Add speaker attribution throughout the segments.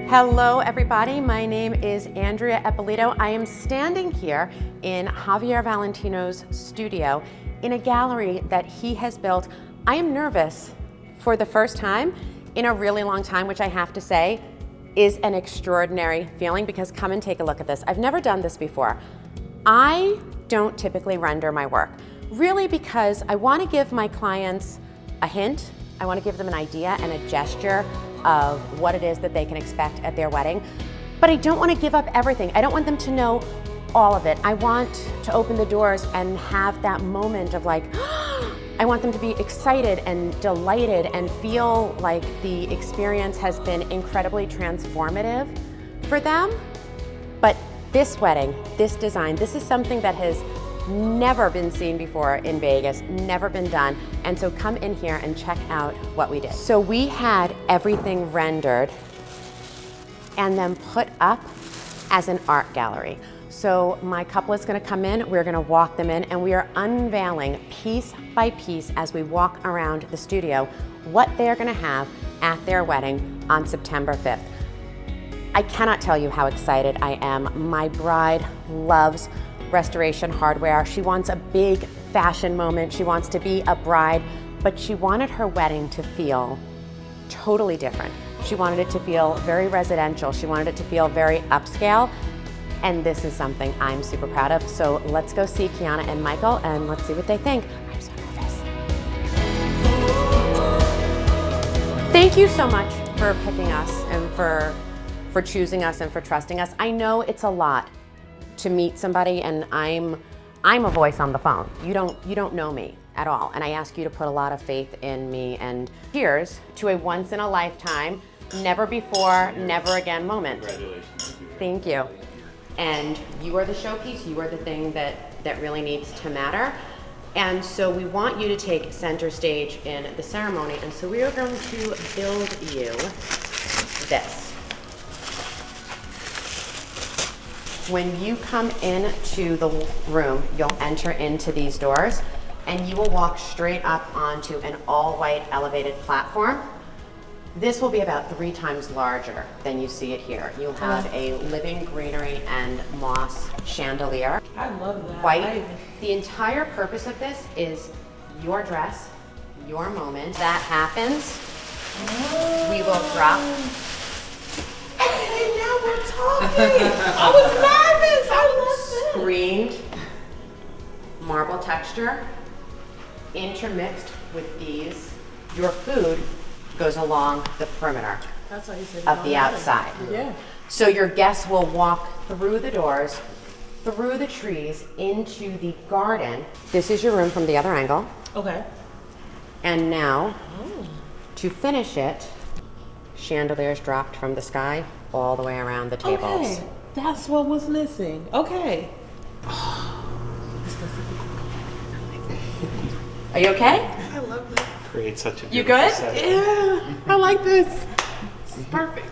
Speaker 1: Hello everybody, my name is Andrea Eppolito. I am standing here in Javier Valentino's studio in a gallery that he has built. I am nervous for the first time in a really long time, which I have to say is an extraordinary feeling, because come and take a look at this. I've never done this before. I don't typically render my work, really because I want to give my clients a hint. I want to give them an idea and a gesture of what it is that they can expect at their wedding. But I don't want to give up everything. I don't want them to know all of it. I want to open the doors and have that moment of like, I want them to be excited and delighted and feel like the experience has been incredibly transformative for them. But this wedding, this design, this is something that has never been seen before in Vegas, never been done. And so come in here and check out what we did. So we had everything rendered and then put up as an art gallery. So my couple is gonna come in, we're gonna walk them in, and we are unveiling piece by piece as we walk around the studio what they're gonna have at their wedding on September 5th. I cannot tell you how excited I am. My bride loves restoration hardware. She wants a big fashion moment. She wants to be a bride, but she wanted her wedding to feel totally different. She wanted it to feel very residential. She wanted it to feel very upscale. And this is something I'm super proud of. So let's go see Kiana and Michael and let's see what they think. I'm so nervous. Thank you so much for picking us and for choosing us and for trusting us. I know it's a lot to meet somebody, and I'm a voice on the phone. You don't know me at all, and I ask you to put a lot of faith in me. And here's to a once in a lifetime, never before, never again moment.
Speaker 2: Congratulations.
Speaker 1: Thank you. And you are the showpiece. You are the thing that really needs to matter. And so we want you to take center stage in the ceremony. And so we are going to build you this. When you come into the room, you'll enter into these doors and you will walk straight up onto an all-white elevated platform. This will be about 3 times larger than you see it here. You'll have a living greenery and moss chandelier.
Speaker 3: I love that.
Speaker 1: White. The entire purpose of this is your dress, your moment. That happens, we will drop.
Speaker 3: Hey, now we're talking. I was nervous. I love this.
Speaker 1: Screened marble texture intermixed with these. Your food goes along the perimeter
Speaker 3: That's why you said
Speaker 1: of the outside.
Speaker 3: Yeah.
Speaker 1: So your guests will walk through the doors, through the trees, into the garden. This is your room from the other angle.
Speaker 3: Okay.
Speaker 1: And now, to finish it, chandeliers dropped from the sky all the way around the tables.
Speaker 3: Okay. That's what was missing. Okay.
Speaker 1: Are you okay?
Speaker 3: I love this.
Speaker 2: Create such a
Speaker 1: You
Speaker 2: beautiful
Speaker 1: good?
Speaker 2: set.
Speaker 3: Yeah. I like this. This is perfect.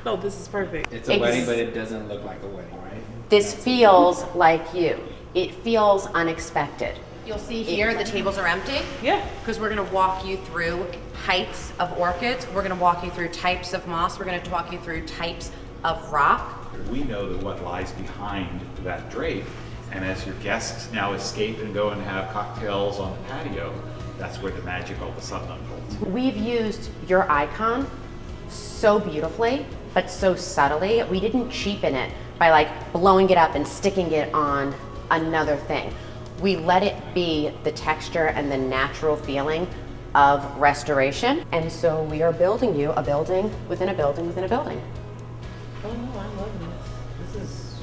Speaker 3: No, this is perfect.
Speaker 4: It's a wedding, but it doesn't look like a wedding, right?
Speaker 1: This feels like you. It feels unexpected. You'll see here the tables are empty.
Speaker 3: Yeah.
Speaker 1: Because we're gonna walk you through heights of orchids. We're gonna walk you through types of moss. We're gonna walk you through types of rock.
Speaker 2: We know that what lies behind that drape, and as your guests now escape and go and have cocktails on the patio, that's where the magic all of a sudden unfolds.
Speaker 1: We've used your icon so beautifully, but so subtly. We didn't cheapen it by like blowing it up and sticking it on another thing. We let it be the texture and the natural feeling of restoration. And so we are building you a building within a building within a building.
Speaker 3: Oh no, I love this.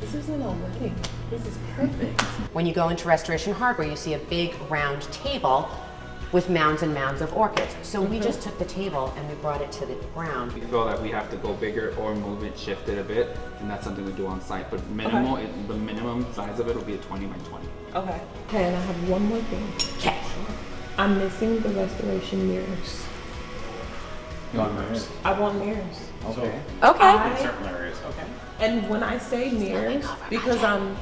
Speaker 3: This isn't a wedding. This is perfect.
Speaker 1: When you go into restoration hardware, you see a big round table with mounds and mounds of orchids. So we just took the table and we brought it to the ground.
Speaker 4: We feel that we have to go bigger or move it, shift it a bit, and that's something we do on site. But minimal, the minimum size of it will be a 20 by 20.
Speaker 3: Okay. Okay, and I have one more thing.
Speaker 1: Okay.
Speaker 3: I'm missing the restoration mirrors.
Speaker 4: You want mirrors?
Speaker 3: I want mirrors.
Speaker 4: Okay.
Speaker 1: Okay.
Speaker 2: In certain areas, okay.
Speaker 3: And when I say mirrors, because I'm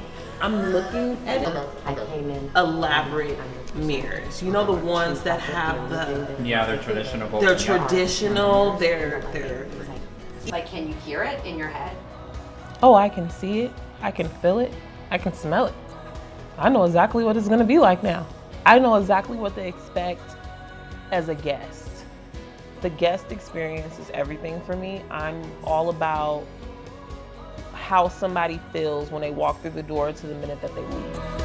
Speaker 3: looking at
Speaker 1: I came in.
Speaker 3: elaborate mirrors. You know, the ones that have the
Speaker 4: Yeah, they're traditional.
Speaker 3: they're traditional, they're
Speaker 1: Like, can you hear it in your head?
Speaker 3: Oh, I can see it. I can feel it. I can smell it. I know exactly what it's gonna be like now. I know exactly what to expect as a guest. The guest experience is everything for me. I'm all about how somebody feels when they walk through the door to the minute that they leave.